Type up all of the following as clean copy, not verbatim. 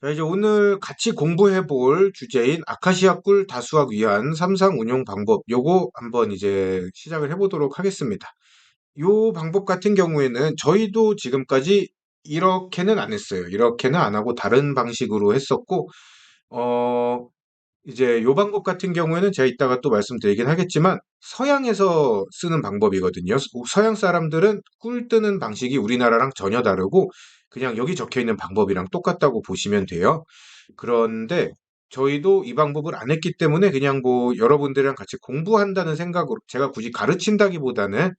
자, 이제 오늘 같이 공부해 볼 주제인 아카시아 꿀 다수학 위한 삼상 운용 방법, 요거 한번 이제 시작을 해보도록 하겠습니다. 요 방법 같은 경우에는 저희도 지금까지 이렇게는 안 했어요. 이렇게는 안 하고 다른 방식으로 했었고, 어, 이제 요 방법 같은 경우에는 제가 이따가 또 말씀드리긴 하겠지만 서양에서 쓰는 방법이거든요. 서양 사람들은 꿀 뜨는 방식이 우리나라랑 전혀 다르고 그냥 여기 적혀 있는 방법이랑 똑같다고 보시면 돼요. 그런데 저희도 이 방법을 안 했기 때문에 그냥 뭐 여러분들이랑 같이 공부한다는 생각으로 제가 굳이 가르친다기보다는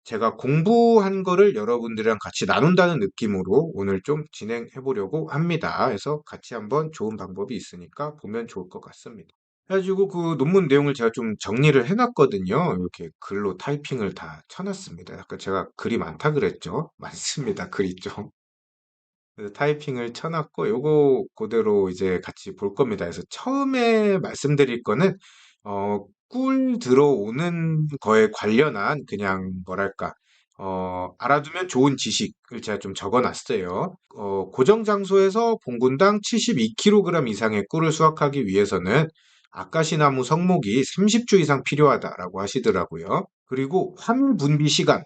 제가 공부한 거를 여러분들이랑 같이 나눈다는 느낌으로 오늘 좀 진행해 보려고 합니다. 그래서 같이 한번 좋은 방법이 있으니까 보면 좋을 것 같습니다. 그래가지고 그 논문 내용을 제가 좀 정리를 해놨거든요. 이렇게 글로 타이핑을 다 쳐놨습니다. 아까 제가 글이 많다 그랬죠? 많습니다. 글이 좀. 그래서 타이핑을 쳐놨고 요거 그대로 이제 같이 볼 겁니다. 그래서 처음에 말씀드릴 거는 꿀 들어오는 거에 관련한 그냥 뭐랄까 알아두면 좋은 지식을 제가 좀 적어놨어요. 고정 장소에서 봉분당 72kg 이상의 꿀을 수확하기 위해서는 아카시나무 성목이 30주 이상 필요하다라고 하시더라고요. 그리고 화밀 분비 시간,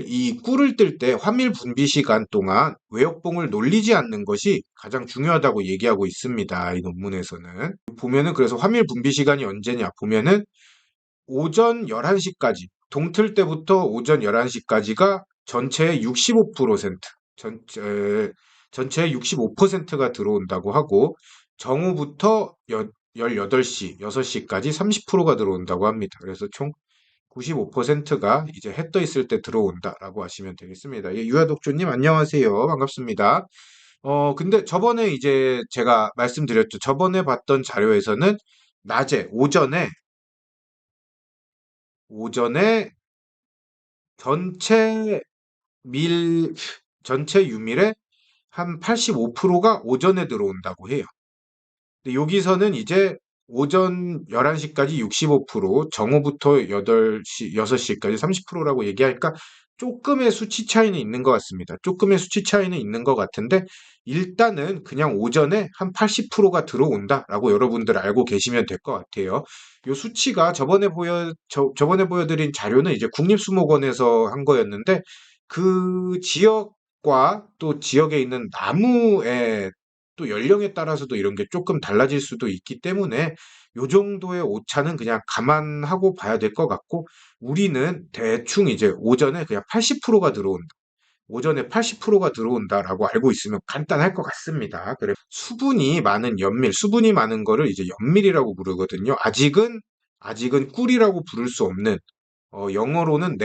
이 꿀을 뜰 때 화밀 분비 시간 동안 외역봉을 놀리지 않는 것이 가장 중요하다고 얘기하고 있습니다. 이 논문에서는. 보면은 그래서 화밀 분비 시간이 언제냐 보면은 오전 11시까지, 동틀 때부터 오전 11시까지가 전체의 65%, 전체의 65%가 들어온다고 하고, 정오부터 18시, 6시까지 30%가 들어온다고 합니다. 그래서 총 95%가 이제 해 떠 있을 때 들어온다라고 하시면 되겠습니다. 예, 유아독조님 안녕하세요. 반갑습니다. 근데 저번에 이제 제가 말씀드렸죠. 저번에 봤던 자료에서는 낮에, 오전에 전체 밀, 전체 유밀의 한 85%가 오전에 들어온다고 해요. 근데 여기서는 이제 오전 11시까지 65%, 정오부터 8시, 6시까지 30%라고 얘기하니까 조금의 수치 차이는 있는 것 같습니다. 조금의 수치 차이는 있는 것 같은데, 일단은 그냥 오전에 한 80%가 들어온다라고 여러분들 알고 계시면 될 것 같아요. 이 수치가 저번에 보여드린 자료는 이제 국립수목원에서 한 거였는데, 그 지역과 또 지역에 있는 나무의 또 연령에 따라서도 이런 게 조금 달라질 수도 있기 때문에 요 정도의 오차는 그냥 감안하고 봐야 될 것 같고 우리는 대충 이제 오전에 그냥 80%가 들어온다. 오전에 80%가 들어온다라고 알고 있으면 간단할 것 같습니다. 그래 수분이 많은 연밀, 수분이 많은 거를 이제 연밀이라고 부르거든요. 아직은 꿀이라고 부를 수 없는 영어로는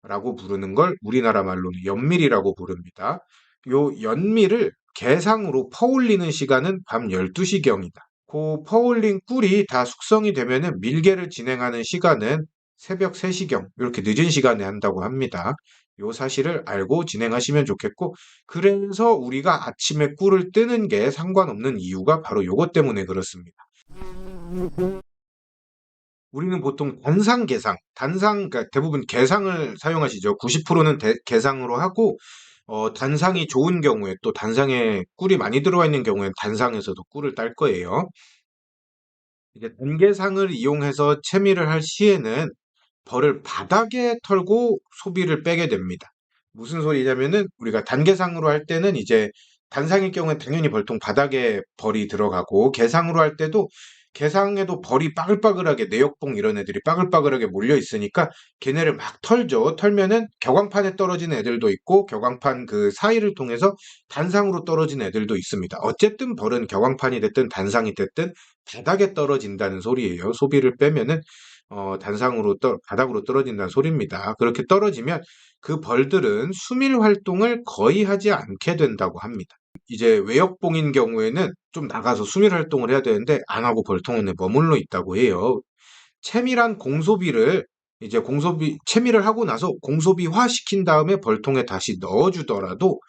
넥타라고 부르는 걸 우리나라 말로는 연밀이라고 부릅니다. 요 연밀을 개상으로 퍼올리는 시간은 밤 12시경이다. 그 퍼올린 꿀이 다 숙성이 되면은 밀개를 진행하는 시간은 새벽 3시경, 이렇게 늦은 시간에 한다고 합니다. 요 사실을 알고 진행하시면 좋겠고, 그래서 우리가 아침에 꿀을 뜨는 게 상관없는 이유가 바로 요것 때문에 그렇습니다. 우리는 보통 그러니까 대부분 계상을 사용하시죠. 90%는 계상으로 하고, 단상이 좋은 경우에 또 단상에 꿀이 많이 들어가 있는 경우엔 단상에서도 꿀을 딸 거예요. 이제 단계상을 이용해서 채미를 할 시에는 벌을 바닥에 털고 소비를 빼게 됩니다. 무슨 소리냐면은 우리가 단계상으로 할 때는 이제 단상일 경우엔 당연히 벌통 바닥에 벌이 들어가고 계상으로 할 때도 계상에도 벌이 빠글빠글하게 내역봉 이런 애들이 빠글빠글하게 몰려 있으니까 걔네를 막 털죠. 털면은 격광판에 떨어지는 애들도 있고 격광판 그 사이를 통해서 단상으로 떨어지는 애들도 있습니다. 어쨌든 벌은 격광판이 됐든 단상이 됐든 바닥에 떨어진다는 소리예요. 소비를 빼면은 바닥으로 떨어진다는 소리입니다. 그렇게 떨어지면 그 벌들은 수밀 활동을 거의 하지 않게 된다고 합니다. 이제 외역봉인 경우에는 좀 나가서 수밀 활동을 해야 되는데 안 하고 벌통에 머물러 있다고 해요. 채밀한 공소비를 채밀을 하고 나서 공소비화 시킨 다음에 벌통에 다시 넣어주더라도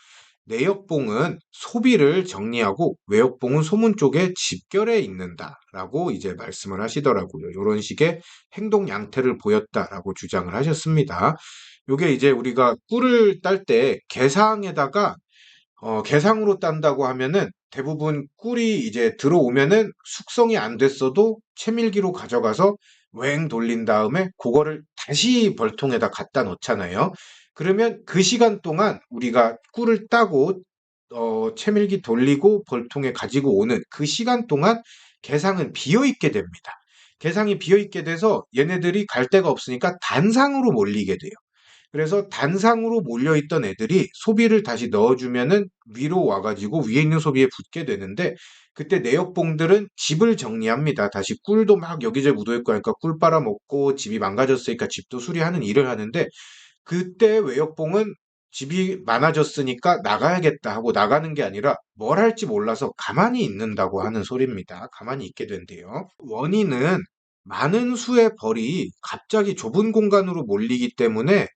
내역봉은 소비를 정리하고 외역봉은 소문 쪽에 집결해 있는다라고 이제 말씀을 하시더라고요. 이런 식의 행동 양태를 보였다라고 주장을 하셨습니다. 요게 이제 우리가 꿀을 딸 때 개상으로 딴다고 하면은 대부분 꿀이 이제 들어오면은 숙성이 안 됐어도 채밀기로 가져가서 웽 돌린 다음에 그거를 다시 벌통에다 갖다 놓잖아요. 그러면 그 시간 동안 우리가 꿀을 따고 채밀기 돌리고 벌통에 가지고 오는 그 시간 동안 개상은 비어 있게 됩니다. 개상이 비어 있게 돼서 얘네들이 갈 데가 없으니까 단상으로 몰리게 돼요. 그래서 단상으로 몰려있던 애들이 소비를 다시 넣어주면은 위로 와가지고 위에 있는 소비에 붙게 되는데, 그때 내역봉들은 집을 정리합니다. 다시 꿀도 막 여기저기 묻어있고 하니까 꿀 빨아먹고 집이 망가졌으니까 집도 수리하는 일을 하는데, 그때 외역봉은 집이 많아졌으니까 나가야겠다 하고 나가는 게 아니라 뭘 할지 몰라서 가만히 있는다고 하는 소리입니다. 가만히 있게 된대요. 원인은 많은 수의 벌이 갑자기 좁은 공간으로 몰리기 때문에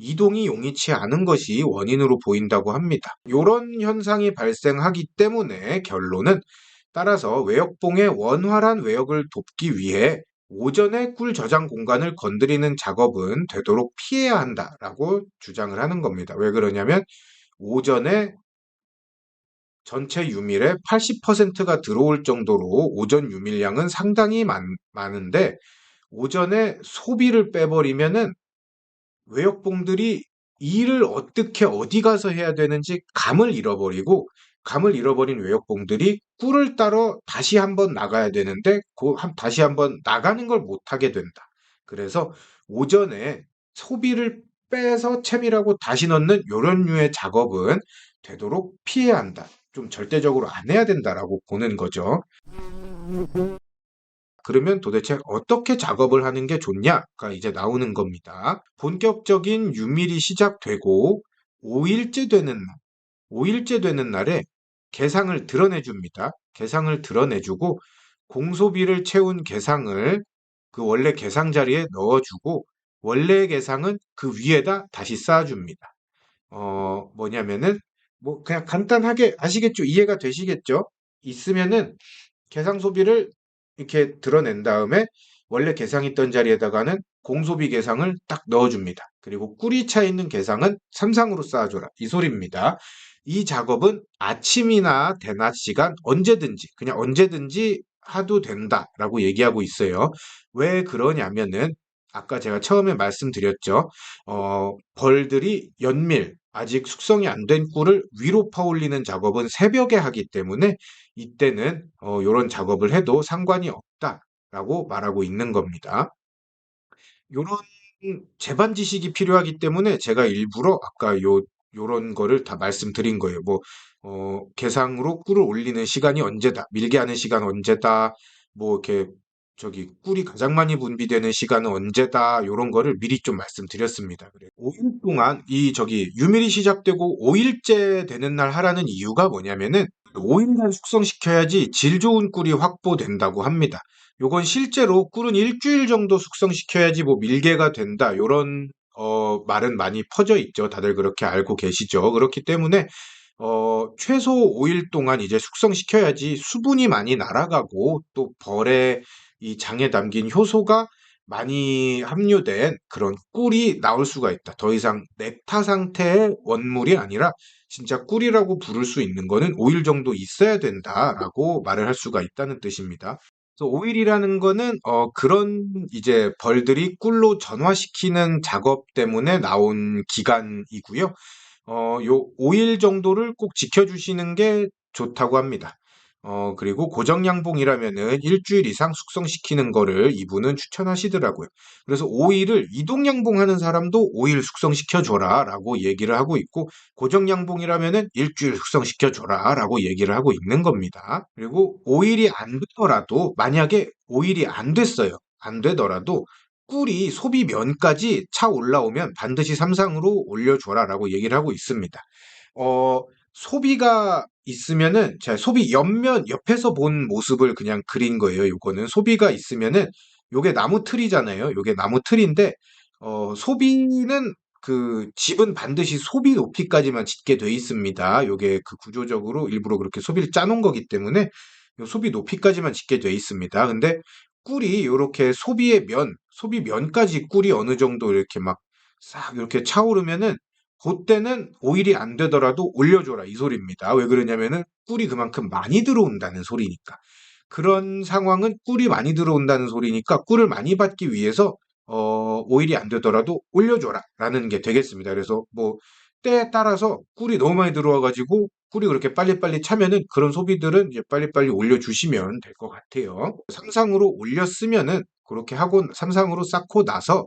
이동이 용이치 않은 것이 원인으로 보인다고 합니다. 이런 현상이 발생하기 때문에 결론은, 따라서 외역봉의 원활한 외역을 돕기 위해 오전에 꿀 저장 공간을 건드리는 작업은 되도록 피해야 한다라고 주장을 하는 겁니다. 왜 그러냐면 오전에 전체 유밀의 80%가 들어올 정도로 오전 유밀량은 상당히 많은데, 오전에 소비를 빼버리면은 외역봉들이 일을 어떻게 어디 가서 해야 되는지 감을 잃어버리고, 감을 잃어버린 외역봉들이 꿀을 따러 다시 한번 나가야 되는데 다시 한번 나가는 걸 못하게 된다. 그래서 오전에 소비를 빼서 채밀하고 다시 넣는 이런 류의 작업은 되도록 피해야 한다. 좀 절대적으로 안 해야 된다라고 보는 거죠. 그러면 도대체 어떻게 작업을 하는 게 좋냐가 이제 나오는 겁니다. 본격적인 유밀이 시작되고 5일째 되는 날, 5일째 되는 날에 개상을 드러내줍니다. 개상을 드러내주고 공소비를 채운 개상을 그 원래 개상 자리에 넣어주고, 원래 개상은 그 위에다 다시 쌓아줍니다. 뭐냐면은 뭐 그냥 간단하게 아시겠죠? 이해가 되시겠죠? 있으면은 계상 소비를 이렇게 드러낸 다음에 원래 계상 있던 자리에다가는 공소비 계상을 딱 넣어줍니다. 그리고 꿀이 차 있는 계상은 삼상으로 쌓아줘라. 이 소리입니다. 이 작업은 아침이나 대낮 시간 언제든지 그냥 언제든지 해도 된다라고 얘기하고 있어요. 왜 그러냐면은 아까 제가 처음에 말씀드렸죠. 벌들이 연밀, 아직 숙성이 안 된 꿀을 위로 퍼올리는 작업은 새벽에 하기 때문에 이때는 요런 작업을 해도 상관이 없다라고 말하고 있는 겁니다. 요런 제반 지식이 필요하기 때문에 제가 일부러 아까 요런 거를 다 말씀드린 거예요. 뭐, 계상으로 꿀을 올리는 시간이 언제다, 밀게 하는 시간 언제다, 뭐, 이렇게, 꿀이 가장 많이 분비되는 시간은 언제다, 요런 거를 미리 좀 말씀드렸습니다. 그래. 5일 동안 유밀이 시작되고 5일째 되는 날 하라는 이유가 뭐냐면은 5일간 숙성시켜야지 질 좋은 꿀이 확보된다고 합니다. 요건 실제로 꿀은 일주일 정도 숙성시켜야지 뭐 밀개가 된다. 요런 말은 많이 퍼져 있죠. 다들 그렇게 알고 계시죠. 그렇기 때문에 최소 5일 동안 이제 숙성시켜야지 수분이 많이 날아가고 또 벌의 이 장에 담긴 효소가 많이 함유된 그런 꿀이 나올 수가 있다. 더 이상 넥타 상태의 원물이 아니라 진짜 꿀이라고 부를 수 있는 거는 5일 정도 있어야 된다라고 말을 할 수가 있다는 뜻입니다. 그래서 오일이라는 거는 그런 이제 벌들이 꿀로 전화시키는 작업 때문에 나온 기간이고요. 요 5일 정도를 꼭 지켜주시는 게 좋다고 합니다. 그리고 고정양봉이라면은 일주일 이상 숙성시키는 거를 이분은 추천하시더라고요. 그래서 5일을 이동양봉하는 사람도 5일 숙성시켜줘라 라고 얘기를 하고 있고, 고정양봉이라면은 일주일 숙성시켜줘라 라고 얘기를 하고 있는 겁니다. 그리고 5일이 안 되더라도, 만약에 5일이 안 됐어요. 안 되더라도 꿀이 소비면까지 차 올라오면 반드시 삼상으로 올려줘라라고 얘기를 하고 있습니다. 소비가 있으면은, 자, 소비 옆면, 옆에서 본 모습을 그냥 그린 거예요. 요거는 소비가 있으면은, 요게 나무 틀이잖아요. 요게 나무 틀인데, 소비는 그 집은 반드시 소비 높이까지만 짓게 돼 있습니다. 요게 그 구조적으로 일부러 그렇게 소비를 짜놓은 거기 때문에 요 소비 높이까지만 짓게 돼 있습니다. 근데 꿀이 요렇게 소비 면까지 꿀이 어느 정도 이렇게 막 싹 이렇게 차오르면은 그때는 오일이 안 되더라도 올려줘라 이 소리입니다. 왜 그러냐면은 꿀이 그만큼 많이 들어온다는 소리니까. 그런 상황은 꿀이 많이 들어온다는 소리니까 꿀을 많이 받기 위해서 오일이 안 되더라도 올려줘라 라는 게 되겠습니다. 그래서 뭐 때에 따라서 꿀이 너무 많이 들어와 가지고 꿀이 그렇게 빨리빨리 차면은 그런 소비들은 이제 빨리빨리 올려주시면 될 것 같아요. 삼상으로 올렸으면은 그렇게 하고 삼상으로 쌓고 나서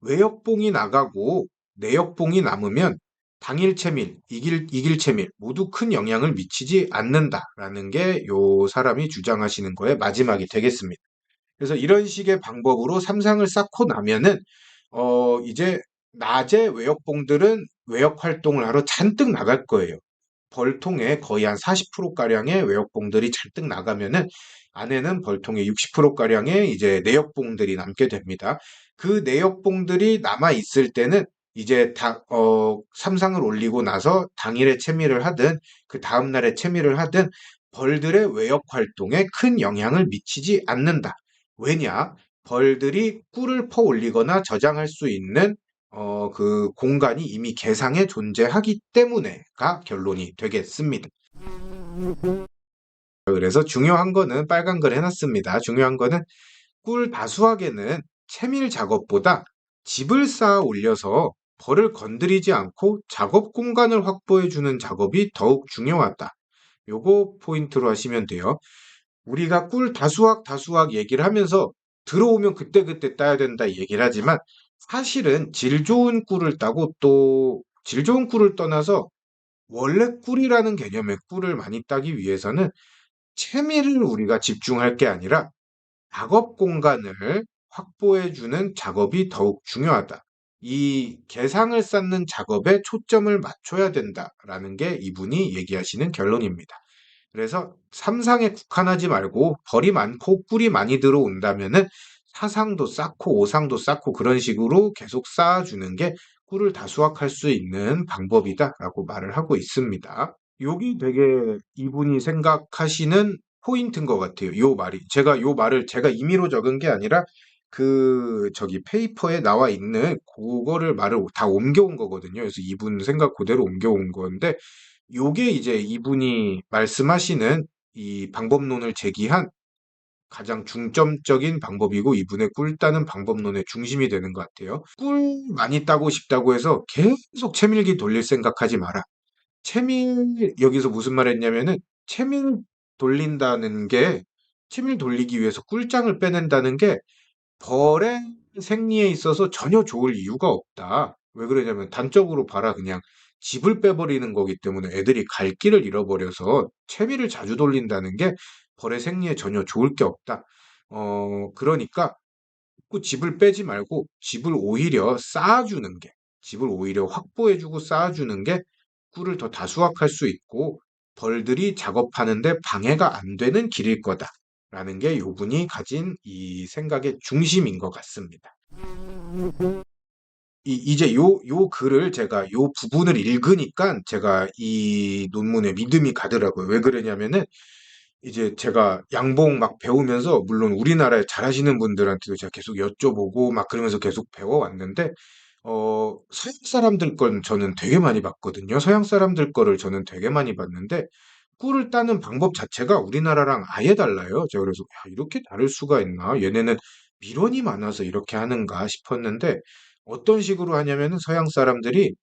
외역봉이 나가고 내역봉이 남으면 당일 채밀, 이길 채밀 모두 큰 영향을 미치지 않는다라는 게 요 사람이 주장하시는 거의 마지막이 되겠습니다. 그래서 이런 식의 방법으로 삼상을 쌓고 나면은 이제 낮에 외역봉들은 외역 활동을 하러 잔뜩 나갈 거예요. 벌통에 거의 한 40%가량의 외역봉들이 잔뜩 나가면은 안에는 벌통의 60%가량의 이제 내역봉들이 남게 됩니다. 그 내역봉들이 남아 있을 때는 이제 삼상을 올리고 나서 당일에 채미를 하든 그 다음날에 채미를 하든 벌들의 외역 활동에 큰 영향을 미치지 않는다. 왜냐? 벌들이 꿀을 퍼 올리거나 저장할 수 있는 그 공간이 이미 개상에 존재하기 때문에가 결론이 되겠습니다. 그래서 중요한 거는 빨간 글 해놨습니다. 중요한 거는 꿀 다수학에는 채밀 작업보다 집을 쌓아 올려서 벌을 건드리지 않고 작업 공간을 확보해주는 작업이 더욱 중요하다. 요거 포인트로 하시면 돼요. 우리가 꿀 다수학 얘기를 하면서 들어오면 그때그때 따야 된다 얘기를 하지만 사실은 질 좋은 꿀을 따고 또 질 좋은 꿀을 떠나서 원래 꿀이라는 개념의 꿀을 많이 따기 위해서는 채미를 우리가 집중할 게 아니라 작업 공간을 확보해주는 작업이 더욱 중요하다. 이 개상을 쌓는 작업에 초점을 맞춰야 된다라는 게 이분이 얘기하시는 결론입니다. 그래서 삼상에 국한하지 말고 벌이 많고 꿀이 많이 들어온다면은 사상도 쌓고 오상도 쌓고 그런 식으로 계속 쌓아주는 게 꿀을 다수확할 수 있는 방법이다라고 말을 하고 있습니다. 여기 되게 이분이 생각하시는 포인트인 것 같아요. 요 말이. 제가 요 말을 제가 임의로 적은 게 아니라 그 저기 페이퍼에 나와 있는 그거를 말을 다 옮겨온 거거든요. 그래서 이분 생각 그대로 옮겨온 건데 요게 이제 이분이 말씀하시는 이 방법론을 제기한 가장 중점적인 방법이고 이분의 꿀 따는 방법론의 중심이 되는 것 같아요. 꿀 많이 따고 싶다고 해서 계속 채밀기 돌릴 생각하지 마라. 여기서 무슨 말 했냐면은 채밀 돌린다는 게 채밀 돌리기 위해서 꿀장을 빼낸다는 게 벌의 생리에 있어서 전혀 좋을 이유가 없다. 왜 그러냐면 단적으로 봐라 그냥 집을 빼버리는 거기 때문에 애들이 갈 길을 잃어버려서 채비를 자주 돌린다는 게 벌의 생리에 전혀 좋을 게 없다. 그러니까 그 집을 빼지 말고 집을 오히려 쌓아주는 게 집을 오히려 확보해주고 쌓아주는 게 꿀을 더 다수확할 수 있고 벌들이 작업하는데 방해가 안 되는 길일 거다라는 게 요분이 가진 이 생각의 중심인 것 같습니다. 이제 요 글을 제가 요 부분을 읽으니까 제가 이 논문에 믿음이 가더라고요. 왜 그러냐면은 이제 제가 양봉 막 배우면서 물론 우리나라에 잘하시는 분들한테도 제가 계속 여쭤보고 막 그러면서 계속 배워왔는데 서양 사람들 건 저는 되게 많이 봤거든요. 서양 사람들 거를 저는 되게 많이 봤는데 꿀을 따는 방법 자체가 우리나라랑 아예 달라요. 제가 그래서 야, 이렇게 다를 수가 있나? 얘네는 미론이 많아서 이렇게 하는가 싶었는데 어떤 식으로 하냐면은 서양 사람들이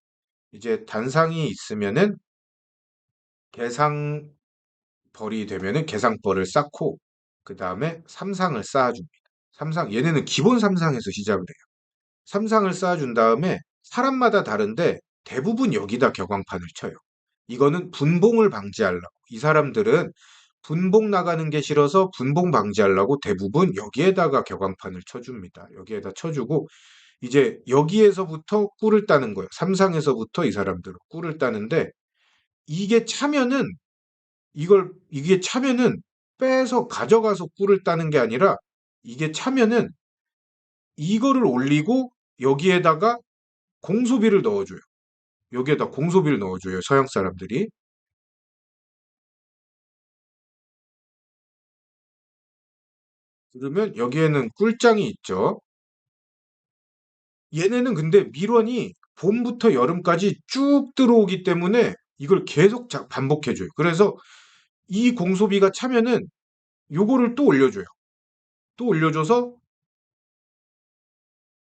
이제 단상이 있으면은 개상벌이 되면은 개상벌을 쌓고 그 다음에 삼상을 쌓아줍니다. 삼상 얘네는 기본 삼상에서 시작을 해요. 삼상을 쌓아준 다음에 사람마다 다른데 대부분 여기다 격앙판을 쳐요. 이거는 분봉을 방지하려고. 이 사람들은 분봉 나가는 게 싫어서 분봉 방지하려고 대부분 여기에다가 격앙판을 쳐줍니다. 여기에다 쳐주고 이제 여기에서부터 꿀을 따는 거예요. 삼상에서부터 이 사람들은 꿀을 따는데 이게 차면은 이게 차면은 빼서 가져가서 꿀을 따는 게 아니라 이게 차면은 이거를 올리고 여기에다가 공소비를 넣어줘요. 여기에다 공소비를 넣어줘요. 서양 사람들이. 그러면 여기에는 꿀장이 있죠. 얘네는 근데 밀원이 봄부터 여름까지 쭉 들어오기 때문에 이걸 계속 반복해줘요. 그래서 이 공소비가 차면은 요거를 또 올려줘요. 또 올려줘서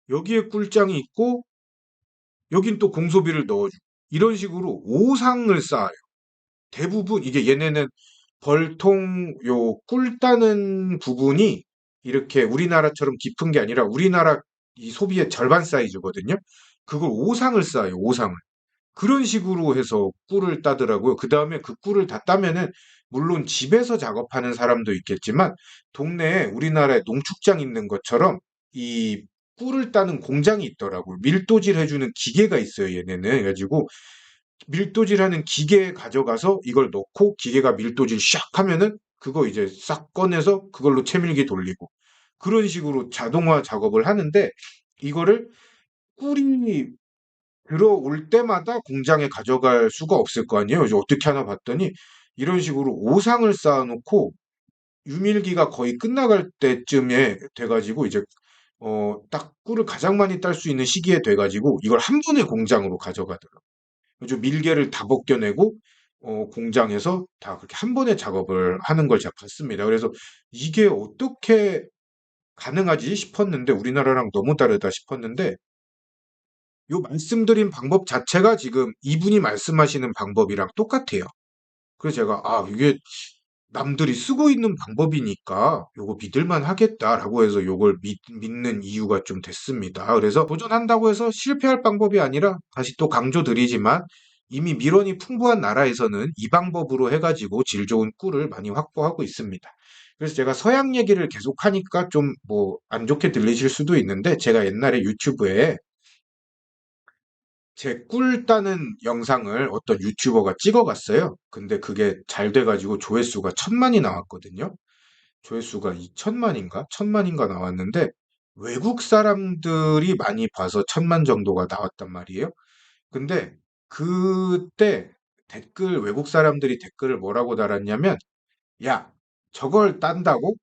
여기에 꿀장이 있고 여긴 또 공소비를 넣어주고 이런 식으로 오상을 쌓아요. 대부분 이게 얘네는 벌통 요 꿀 따는 부분이 이렇게 우리나라처럼 깊은 게 아니라 우리나라 이 소비의 절반 사이즈거든요. 그걸 오상을 쌓아요. 오상을. 그런 식으로 해서 꿀을 따더라고요. 그 다음에 그 꿀을 다 따면은 물론 집에서 작업하는 사람도 있겠지만 동네에 우리나라에 농축장 있는 것처럼 이 꿀을 따는 공장이 있더라고요. 밀도질 해주는 기계가 있어요, 얘네는. 그래가지고 밀도질하는 기계에 가져가서 이걸 넣고 기계가 밀도질 샥 하면은 그거 이제 싹 꺼내서 그걸로 채밀기 돌리고 그런 식으로 자동화 작업을 하는데 이거를 꿀이 들어올 때마다 공장에 가져갈 수가 없을 거 아니에요. 이제 어떻게 하나 봤더니 이런 식으로 오상을 쌓아놓고 유밀기가 거의 끝나갈 때쯤에 돼가지고 이제 딱 꿀을 가장 많이 딸 수 있는 시기에 돼가지고 이걸 한 번에 공장으로 가져가더라고요. 그래서 밀개를 다 벗겨내고 공장에서 다 그렇게 한 번에 작업을 하는 걸 제가 봤습니다. 그래서 이게 어떻게 가능하지 싶었는데 우리나라랑 너무 다르다 싶었는데 요 말씀드린 방법 자체가 지금 이분이 말씀하시는 방법이랑 똑같아요. 그래서 제가 이게 남들이 쓰고 있는 방법이니까 요거 믿을만 하겠다라고 해서 요걸 믿는 이유가 좀 됐습니다. 그래서 도전한다고 해서 실패할 방법이 아니라 다시 또 강조드리지만 이미 밀원이 풍부한 나라에서는 이 방법으로 해가지고 질 좋은 꿀을 많이 확보하고 있습니다. 그래서 제가 서양 얘기를 계속 하니까 좀 뭐 안 좋게 들리실 수도 있는데 제가 옛날에 유튜브에 제 꿀 따는 영상을 어떤 유튜버가 찍어갔어요. 근데 그게 잘 돼가지고 조회수가 1000만이 나왔거든요. 조회수가 2000만인가? 1000만인가 나왔는데 외국 사람들이 많이 봐서 1000만 정도가 나왔단 말이에요. 근데 그때 외국 사람들이 댓글을 뭐라고 달았냐면, 야, 저걸 딴다고?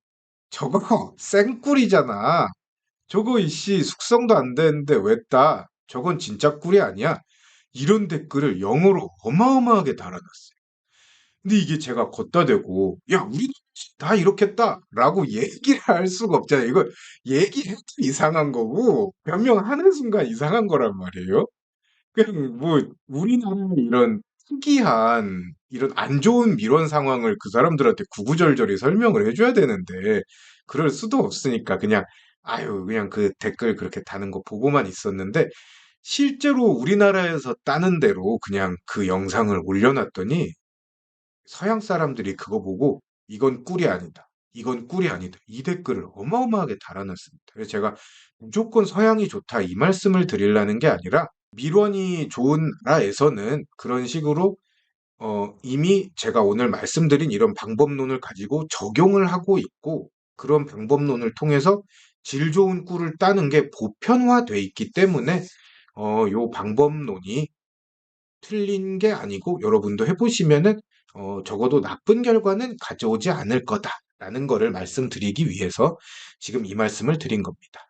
저거 생꿀이잖아. 저거 이씨 숙성도 안 되는데 왜 따? 저건 진짜 꿀이 아니야. 이런 댓글을 영어로 어마어마하게 달아놨어요. 근데 이게 제가 걷다 대고, 야, 우리 다 이렇게 했다라고 얘기를 할 수가 없잖아요. 이거 얘기해도 이상한 거고, 변명하는 순간 이상한 거란 말이에요. 그냥 뭐, 우리나라 이런 특이한, 이런 안 좋은 밀원 상황을 그 사람들한테 구구절절히 설명을 해줘야 되는데, 그럴 수도 없으니까 그냥, 아유, 그냥 그 댓글 그렇게 다는 거 보고만 있었는데, 실제로 우리나라에서 따는 대로 그냥 그 영상을 올려놨더니 서양 사람들이 그거 보고 이건 꿀이 아니다. 이건 꿀이 아니다. 이 댓글을 어마어마하게 달아놨습니다. 그래서 제가 무조건 서양이 좋다 이 말씀을 드리려는 게 아니라 밀원이 좋은 나라에서는 그런 식으로 이미 제가 오늘 말씀드린 이런 방법론을 가지고 적용을 하고 있고 그런 방법론을 통해서 질 좋은 꿀을 따는 게 보편화돼 있기 때문에 요 방법론이 틀린 게 아니고 여러분도 해보시면은 적어도 나쁜 결과는 가져오지 않을 거다라는 거를 말씀드리기 위해서 지금 이 말씀을 드린 겁니다.